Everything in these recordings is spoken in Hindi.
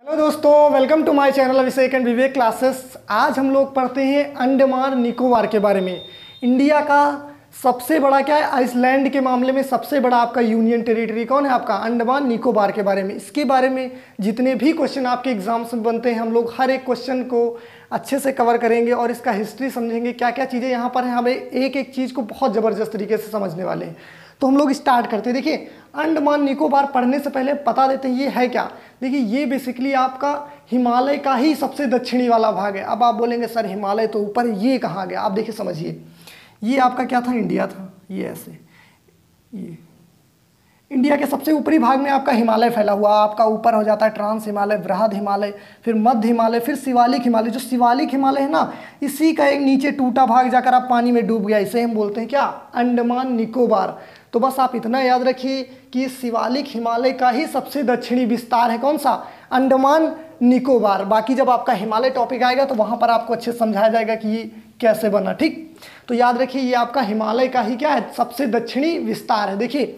हेलो दोस्तों, welcome to my channel Abhishek and Vivek classes. आज हम लोग पढ़ते हैं अंडमान निकोबार के बारे में। इंडिया का सबसे बड़ा क्या है, आइसलैंड के मामले में सबसे बड़ा आपका यूनियन टेरिटरी कौन है, आपका अंडमान निकोबार के बारे में। इसके बारे में जितने भी क्वेश्चन आपके एग्जाम्स में बनते हैं, हम लोग हर एक क्वेश्चन को अच्छे से कवर करेंगे और इसका हिस्ट्री समझेंगे, क्या क्या चीज़ें यहाँ पर हैं। हमें एक एक चीज़ को बहुत ज़बरदस्त तरीके से समझने वाले हैं। तो हम लोग स्टार्ट करते हैं। देखिए, अंडमान निकोबार पढ़ने से पहले बता देते हैं ये है क्या। देखिए, ये बेसिकली आपका हिमालय का ही सबसे दक्षिणी वाला भाग है। अब आप बोलेंगे सर हिमालय तो ऊपर, ये कहाँ गया। आप देखिए, समझिए, ये आपका क्या था, इंडिया था। ये ऐसे, ये इंडिया के सबसे ऊपरी भाग में आपका हिमालय फैला हुआ। आपका ऊपर हो जाता है ट्रांस हिमालय, बृहद हिमालय, फिर मध्य हिमालय, फिर शिवालिक हिमालय। जो शिवालिक हिमालय है ना, इसी का एक नीचे टूटा भाग जाकर आप पानी में डूब गया, इसे हम बोलते हैं क्या, अंडमान निकोबार। तो बस आप इतना याद रखिए कि शिवालिक हिमालय का ही सबसे दक्षिणी विस्तार है कौन सा, अंडमान निकोबार। बाकी जब आपका हिमालय टॉपिक आएगा तो वहाँ पर आपको अच्छे से समझाया जाएगा कि ये कैसे बना। ठीक, तो याद रखिए ये आपका हिमालय का ही क्या है, सबसे दक्षिणी विस्तार है। देखिए,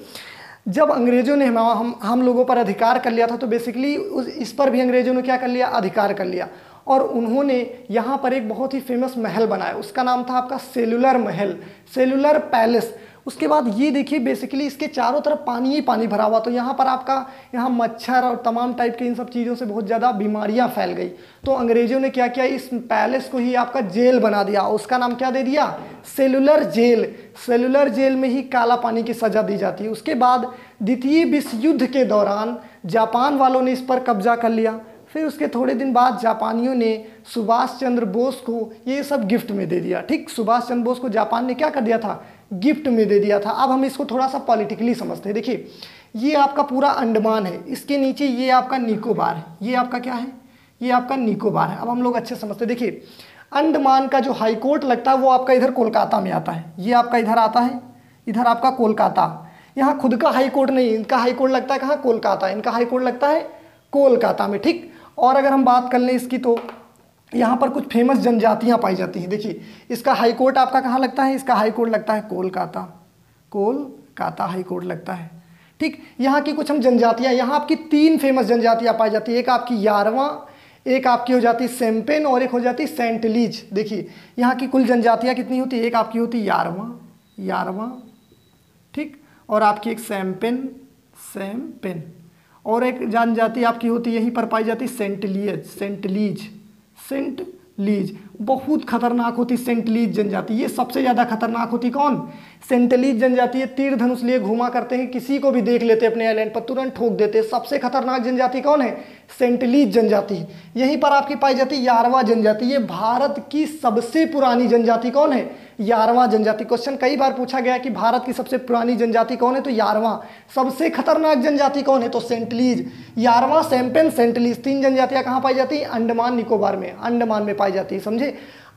जब अंग्रेजों ने हम लोगों पर अधिकार कर लिया था, तो बेसिकली इस पर भी अंग्रेजों ने क्या कर लिया, अधिकार कर लिया। और उन्होंने यहाँ पर एक बहुत ही फेमस महल बनाया, उसका नाम था आपका सेलुलर महल, सेलुलर पैलेस। उसके बाद ये देखिए, बेसिकली इसके चारों तरफ पानी ही पानी भरा हुआ। तो यहाँ पर आपका यहाँ मच्छर और तमाम टाइप के इन सब चीज़ों से बहुत ज़्यादा बीमारियाँ फैल गई। तो अंग्रेजों ने क्या किया, इस पैलेस को ही आपका जेल बना दिया। उसका नाम क्या दे दिया, सेलुलर जेल। सेलुलर जेल में ही काला पानी की सज़ा दी जाती है। उसके बाद द्वितीय विश्व युद्ध के दौरान जापान वालों ने इस पर कब्जा कर लिया। फिर उसके थोड़े दिन बाद जापानियों ने सुभाष चंद्र बोस को ये सब गिफ्ट में दे दिया। ठीक, सुभाष चंद्र बोस को जापान ने क्या कर दिया था, गिफ्ट में दे दिया था। अब हम इसको थोड़ा सा पॉलिटिकली समझते हैं। देखिए, ये आपका पूरा अंडमान है, इसके नीचे ये आपका निकोबार है। ये आपका क्या है, ये आपका निकोबार है। अब हम लोग अच्छे समझते हैं। देखिए, अंडमान का जो हाई कोर्ट लगता है वो आपका इधर कोलकाता में आता है। ये आपका इधर आता है, इधर आपका कोलकाता। यहाँ खुद का हाई कोर्ट नहीं, इनका हाई कोर्ट लगता है कहाँ, कोलकाता। इनका हाई कोर्ट लगता है कोलकाता में। ठीक, और अगर हम बात कर लें इसकी, तो यहाँ पर कुछ फेमस जनजातियाँ पाई जाती हैं। देखिए, इसका हाई कोर्ट आपका कहाँ लगता है, इसका हाई कोर्ट लगता है कोलकाता, कोलकाता हाई कोर्ट लगता है। ठीक, यहाँ की कुछ हम जनजातियाँ, यहाँ आपकी 3 फेमस जनजातियाँ पाई जाती है। एक आपकी यारवा, एक आपकी हो जाती है सेम्पेन और एक हो जाती है सेंटलीज। देखिए, यहाँ की कुल जनजातियाँ कितनी होती है, एक आपकी होती है यारवा, ठीक, और आपकी एक सेम्पेन, और एक जनजाति आपकी होती है यहीं पर पाई जाती है सेंटलीज। बहुत खतरनाक होती सेंटलीज जनजाति। ये सबसे ज़्यादा खतरनाक होती कौन, सेंटलीज जनजाति। ये तीर धनुष लिए घुमा करते हैं, किसी को भी देख लेते अपने आइलैंड पर तुरंत ठोक देते। सबसे खतरनाक जनजाति कौन है, सेंटलीज जनजाति। यहीं पर आपकी पाई जाती है यारवा जनजाति। ये भारत की सबसे पुरानी जनजाति कौन है, यारवा जनजाति। क्वेश्चन कई बार पूछा गया कि भारत की सबसे पुरानी जनजाति कौन है, तो यारवा। सबसे खतरनाक जनजाति कौन है, तो सेंटलीज। यारवा, सेम्पेन, सेंटलीज, 3 जनजातियां कहाँ पाई जाती है, अंडमान निकोबार में, अंडमान में पाई जाती है। समझे,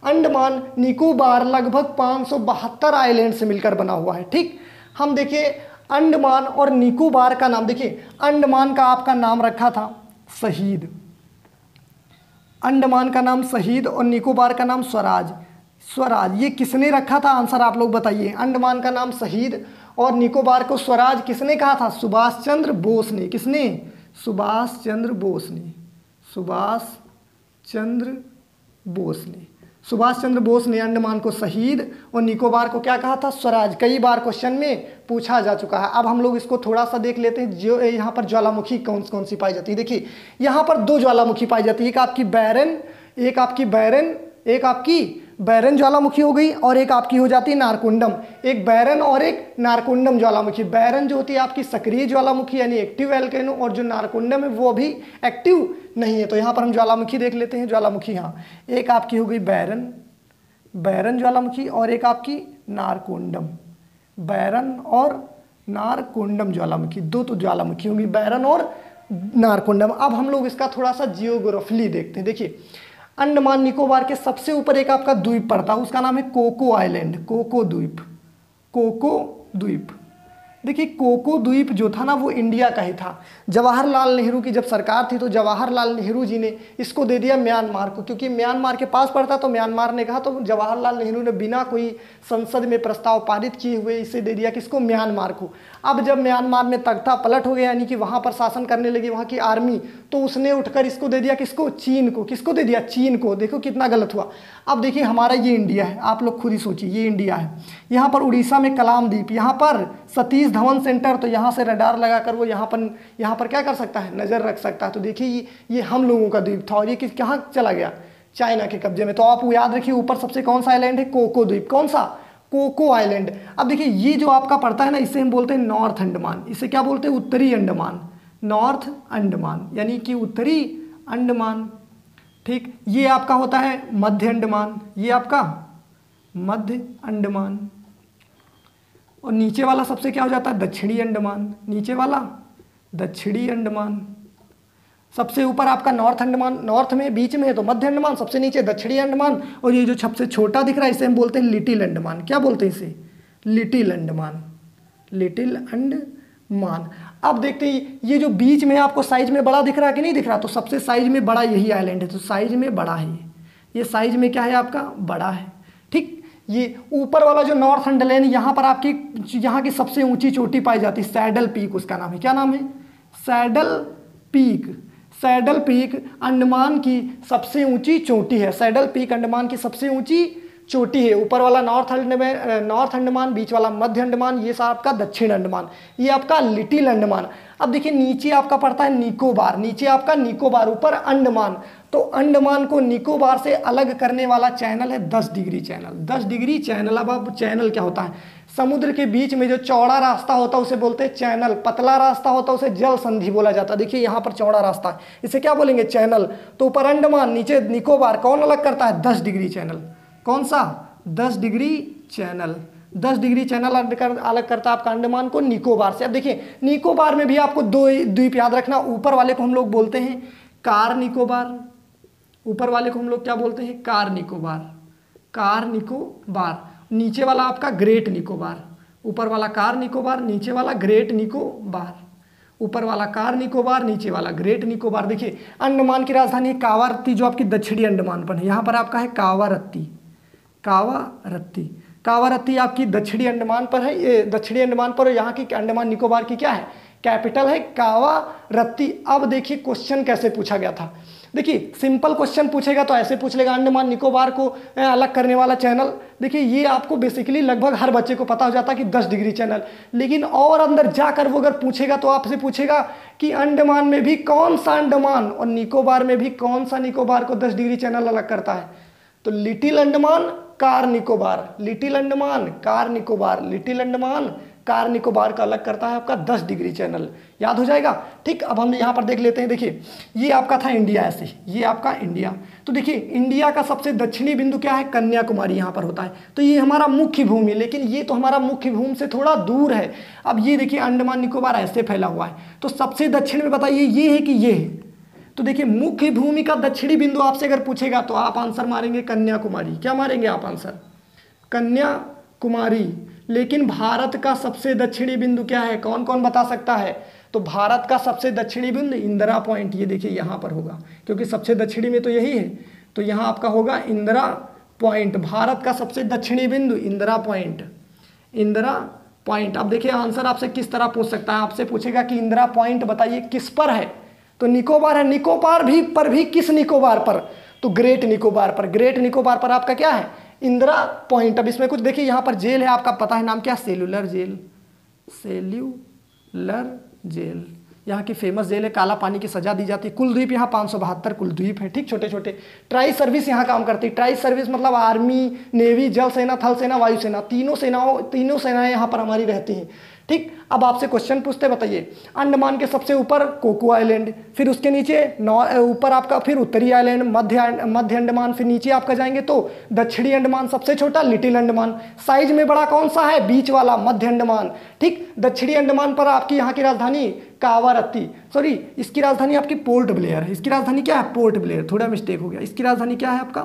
अंडमान निकोबार लगभग 572 आइलैंड से मिलकर बना हुआ है। ठीक, हम देखिए अंडमान और निकोबार का नाम, देखिए अंडमान का आपका नाम रखा था शहीद, अंडमान का नाम शहीद और निकोबार का नाम स्वराज। स्वराज ये किसने रखा था, आंसर आप लोग बताइए। अंडमान का नाम शहीद और निकोबार को स्वराज किसने कहा था, सुभाष चंद्र बोस ने। किसने, सुभाष चंद्र बोस ने, सुभाष चंद्र बोस ने अंडमान को शहीद और निकोबार को क्या कहा था, स्वराज। कई बार क्वेश्चन में पूछा जा चुका है। अब हम लोग इसको थोड़ा सा देख लेते हैं। जो यहाँ पर ज्वालामुखी कौन कौन सी पाई जाती है। देखिए, यहाँ पर 2 ज्वालामुखी पाई जाती है, एक आपकी बैरन ज्वालामुखी हो गई और एक आपकी हो जाती है नारकुंडम। एक बैरन और एक नारकुंडम ज्वालामुखी। बैरन जो होती है आपकी सक्रिय ज्वालामुखी यानी एक्टिव वोल्केनो, और जो नारकुंडम है वो अभी एक्टिव नहीं है। तो यहाँ पर हम ज्वालामुखी देख लेते हैं। ज्वालामुखी, हाँ, एक आपकी हो गई बैरन ज्वालामुखी और एक आपकी नारकुंडम। बैरन और नारकुंडम ज्वालामुखी, 2 तो ज्वालामुखी होंगी, बैरन और नारकुंडम। अब हम लोग इसका थोड़ा सा जियोग्राफिकली देखते हैं। देखिए, अंडमान निकोबार के सबसे ऊपर एक आपका द्वीप पड़ता है, उसका नाम है कोको आइलैंड, कोको द्वीप। देखिए, कोको द्वीप जो था ना वो इंडिया का ही था। जवाहरलाल नेहरू की जब सरकार थी तो जवाहरलाल नेहरू जी ने इसको दे दिया म्यांमार को, क्योंकि म्यांमार के पास पड़ता तो म्यांमार ने कहा, तो जवाहरलाल नेहरू ने बिना कोई संसद में प्रस्ताव पारित किए हुए इसे दे दिया किसको, म्यांमार को। अब जब म्यांमार में तख्ता पलट हो गया, यानी कि वहाँ पर शासन करने लगी वहाँ की आर्मी, तो उसने उठकर इसको दे दिया किसको, चीन को। किसको दे दिया, चीन को। देखो कितना गलत हुआ। अब देखिए हमारा ये इंडिया है, आप लोग खुद ही सोचिए, ये इंडिया है, यहाँ पर उड़ीसा में कलाम द्वीप, यहाँ पर सतीश धवन सेंटर, तो यहाँ से रडार लगाकर वो यहाँ पर क्या कर सकता है, नज़र रख सकता है। तो देखिए ये हम लोगों का द्वीप था और ये कहाँ चला गया, चाइना के कब्जे में। तो आप याद रखिए ऊपर सबसे कौन सा आइलैंड है, कोको द्वीप। कौन सा, कोको आइलैंड। अब देखिए ये जो आपका पड़ता है ना, इसे हम बोलते हैं नॉर्थ अंडमान। इसे क्या बोलते हैं, उत्तरी अंडमान, नॉर्थ अंडमान, यानी कि उत्तरी अंडमान। ठीक, ये आपका होता है मध्य अंडमान, ये आपका मध्य अंडमान। और नीचे वाला सबसे क्या हो जाता है, दक्षिणी अंडमान। नीचे वाला दक्षिणी अंडमान। सबसे ऊपर आपका नॉर्थ अंडमान, नॉर्थ में बीच में है तो मध्य अंडमान, सबसे नीचे दक्षिणी अंडमान। और ये जो सबसे छोटा दिख रहा है इसे हम बोलते हैं लिटिल अंडमान। क्या बोलते हैं इसे, लिटिल अंडमान, लिटिल अंडमान। अब देखते हैं ये जो बीच में आपको साइज में बड़ा दिख रहा है कि नहीं दिख रहा, तो सबसे साइज में बड़ा यही आइलैंड है, तो साइज में बड़ा है ये साइज में क्या है आपका, बड़ा है। ठीक, ये ऊपर वाला जो नॉर्थ अंडमान, यहाँ पर आपकी यहाँ की सबसे ऊंची चोटी पाई जाती है, सैडल पीक उसका नाम है। क्या नाम है, saddle peak. Saddle peak Andaman की सबसे ऊंची चोटी है। सैडल पीक अंडमान की सबसे ऊंची चोटी है। ऊपर वाला नॉर्थ अंडमान, बीच वाला मध्य अंडमान, ये सब आपका दक्षिण अंडमान, ये आपका लिटिल अंडमान। अब देखिए नीचे आपका पड़ता है निकोबार, नीचे आपका निकोबार, ऊपर अंडमान। तो अंडमान को निकोबार से अलग करने वाला चैनल है 10 डिग्री चैनल। 10 degree channel. अब चैनल क्या होता है, समुद्र के बीच में जो चौड़ा रास्ता होता है उसे बोलते हैं चैनल, पतला रास्ता होता है उसे जल संधि बोला जाता है। देखिए यहाँ पर चौड़ा रास्ता है, इसे क्या बोलेंगे, चैनल। तो ऊपर अंडमान, नीचे निकोबार, कौन अलग करता है, 10 डिग्री चैनल। कौन सा, 10 डिग्री चैनल। 10 डिग्री चैनल अलग करता है आपका अंडमान को निकोबार से। अब देखिए निकोबार में भी आपको 2 द्वीप याद रखना। ऊपर वाले को हम लोग बोलते हैं कार निकोबार, ऊपर वाले को हम लोग क्या बोलते हैं, कार निकोबार, कार निकोबार। नीचे वाला आपका ग्रेट निकोबार, ऊपर वाला कार निकोबार, नीचे वाला ग्रेट निकोबार। ऊपर वाला कार निकोबार, नीचे वाला ग्रेट निकोबार। देखिए अंडमान की राजधानी कावारत्ती, जो आपकी दक्षिणी अंडमान पर है। यहाँ पर आपका है कावारत्ती, कावारत्ती। कावारत्ती आपकी दक्षिणी अंडमान पर है, ये दक्षिणी अंडमान पर। यहाँ की अंडमान निकोबार की क्या है, कैपिटल है कावारत्ती। अब देखिए क्वेश्चन कैसे पूछा गया था। देखिए सिंपल क्वेश्चन पूछेगा तो ऐसे पूछ लेगा, अंडमान निकोबार को अलग करने वाला चैनल। देखिए ये आपको बेसिकली लगभग हर बच्चे को पता हो जाता है कि 10 डिग्री चैनल। लेकिन और अंदर जाकर वो अगर पूछेगा तो आपसे पूछेगा कि अंडमान में भी कौन सा अंडमान और निकोबार में भी कौन सा निकोबार को 10 डिग्री चैनल अलग करता है। तो little Andaman, car Nicobar, little Andaman, car Nicobar, little Andaman, car Nicobar का अलग करता है आपका 10 डिग्री चैनल। याद हो जाएगा। ठीक, अब हम यहाँ पर देख लेते हैं। देखिए ये आपका था इंडिया, ऐसे ये आपका इंडिया। तो देखिए इंडिया का सबसे दक्षिणी बिंदु क्या है, कन्याकुमारी यहाँ पर होता है। तो ये हमारा मुख्य भूमि, लेकिन ये तो हमारा मुख्य भूमि से थोड़ा दूर है। अब ये देखिए अंडमान निकोबार ऐसे फैला हुआ है, तो सबसे दक्षिण में बताइए ये है कि ये है। तो देखिए मुख्य भूमि का दक्षिणी बिंदु आपसे अगर पूछेगा तो आप आंसर मारेंगे कन्याकुमारी। क्या मारेंगे आप आंसर, कन्याकुमारी। लेकिन भारत का सबसे दक्षिणी बिंदु क्या है, कौन कौन बता सकता है। तो भारत का सबसे दक्षिणी बिंदु इंदिरा पॉइंट, ये देखिए यहाँ पर होगा, क्योंकि सबसे दक्षिणी में तो यही है। तो यहाँ आपका होगा इंदिरा पॉइंट। भारत का सबसे दक्षिणी बिंदु इंदिरा पॉइंट, इंदिरा पॉइंट। अब देखिए आंसर आपसे किस तरह पूछ सकता है, आपसे पूछेगा कि इंदिरा पॉइंट बताइए किस पर है। तो निकोबार है, निकोबार भी किस निकोबार पर, तो ग्रेट निकोबार पर। ग्रेट निकोबार पर आपका क्या है, इंदिरा पॉइंट। अब इसमें कुछ देखिए, यहाँ पर जेल है आपका, पता है नाम क्या, सेल्यूलर जेल, सेल्यूलर जेल। यहाँ की फेमस जेल है, काला पानी की सजा दी जाती है। कुल द्वीप यहाँ 572 कुल द्वीप है। ठीक, छोटे छोटे। ट्राई सर्विस यहाँ काम करती है। ट्राई सर्विस मतलब आर्मी, नेवी, जल सेना, थल सेना, वायुसेना, तीनों सेनाएं यहाँ पर हमारी रहती हैं। ठीक, अब आपसे क्वेश्चन पूछते, बताइए अंडमान के सबसे ऊपर कोको आइलैंड, फिर उसके नीचे ऊपर आपका फिर उत्तरी आइलैंड, मध्य अंडमान, फिर नीचे आपका जाएंगे तो दक्षिणी अंडमान, सबसे छोटा लिटिल अंडमान। साइज में बड़ा कौन सा है, बीच वाला मध्य अंडमान। ठीक, दक्षिणी अंडमान पर आपकी यहाँ की राजधानी कावारत्ती, सॉरी इसकी राजधानी आपकी पोर्ट ब्लेयर है। इसकी राजधानी क्या है, पोर्ट ब्लेयर, थोड़ा मिस्टेक हो गया। इसकी राजधानी क्या है आपका,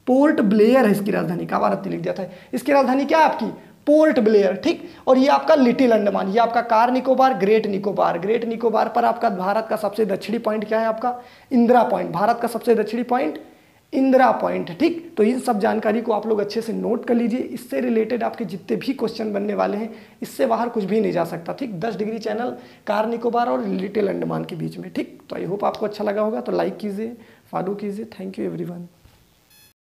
पोर्ट ब्लेयर है। इसकी राजधानी कावारत्ती लिख दिया था। इसकी राजधानी क्या है आपकी, पोर्ट ब्लेयर। ठीक, और ये आपका लिटिल अंडमान, ये आपका car Nicobar, great Nicobar. Great Nicobar पर आपका भारत का सबसे दक्षिणी पॉइंट क्या है आपका, इंदिरा पॉइंट। भारत का सबसे दक्षिणी पॉइंट इंदिरा पॉइंट है। ठीक, तो इन सब जानकारी को आप लोग अच्छे से नोट कर लीजिए। इससे रिलेटेड आपके जितने भी क्वेश्चन बनने वाले हैं, इससे बाहर कुछ भी नहीं जा सकता। ठीक, 10 डिग्री चैनल कार निकोबार और लिटिल अंडमान के बीच में। ठीक, तो आई होप आपको अच्छा लगा होगा, तो लाइक कीजिए, फॉलो कीजिए। Thank you everyone.